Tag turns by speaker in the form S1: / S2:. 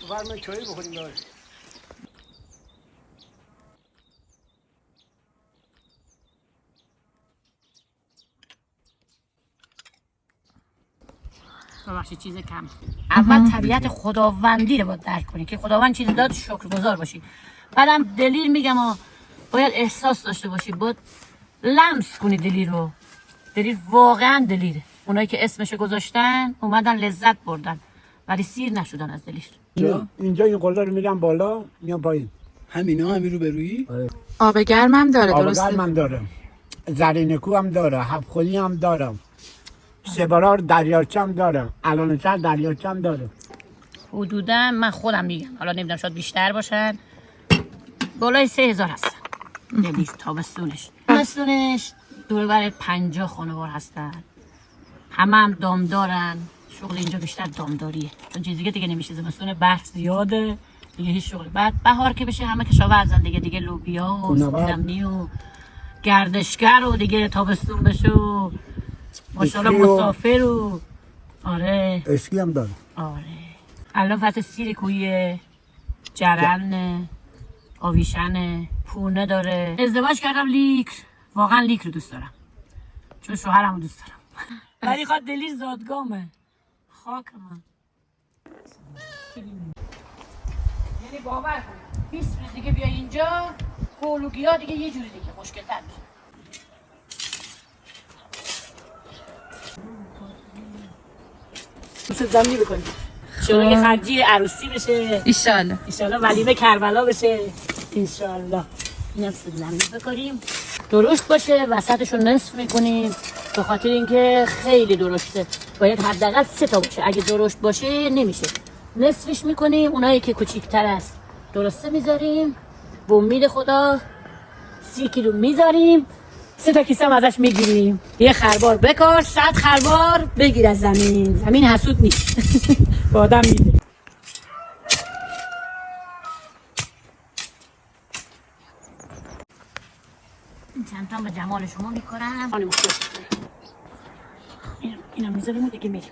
S1: بفرمایید چایی بخوریم داشت.
S2: ببخشید چیز کم. اول طبیعت خداوندی رو باید درک کنی که خداوند چیزی داد شکرگزار باشی. بعدم دلیر میگم باید احساس داشته باشی، باید لمس کنی دلیر رو. دلیر واقعا دلیره. اونایی که اسمش گذاشتن اومدن لذت بردن ولی سیر نشدن از دلیر.
S1: اینجا این قلدر رو میرم بالا میام پایین.
S3: همینا همین رو برویی؟
S4: آب گرم هم داره
S1: آب
S4: درسته؟
S1: گرم هم دارم، زرینکو هم داره، هفتخونی هم دارم، سبرار دریاچه هم دارم، علانچه دریاچه هم دارم.
S2: حدودا من خودم میگم، حالا نمیدونم شاید بیشتر باشن، بالای 3000 هستن دلیر تابستونش دور بر 50 خانوار هستن، هم دام دارن. شغل اینجا بیشتر دامداریه چون چیزی دیگه نمیشه، زمستون برف زیاده دیگه هیچ شغل. بعد بهار که بشه همه کشاورزن دیگه لوبیا و زمینی و گردشگر و دیگه تابستون بشه و ماشاءالله مسافر و آره
S1: اسکی هم دارم.
S2: آره الان فصل سیر کویه، جرن، آویشن، پونه داره. ازدواج کردم واقعا لیک رو دوست دارم چون شوهرم رو دوست دارم ولی خواهد دلیر زادگامه خاک من. یعنی باور کن 20 روز دیگه بیای اینجا گولوگی ها دیگه یه جوری دیگه مشکل‌تر میشه. زمینی بکنی انشالله یه خرجی عروسی بشه، ایشالله ولیمه کربلا بشه انشالله. اینم زمینی بکنیم درشت باشه، وسطشو نصف میکنیم به خاطر اینکه خیلی درشته، باید حداقل 3 تا باشه، اگه درشت باشه نمیشه. نصفش میکنیم، اونایی که کوچیک‌تر است درسته میذاریم، به امید خدا 30 کیلو میذاریم، 3 تا کیسه هم ازش میگیریم. یه خربار بکار 100 خربار بگیر از زمین حسود نیست با آدم میده. این چند تا به جمال شما میکنم. اینو میذاریم دیگه میریم.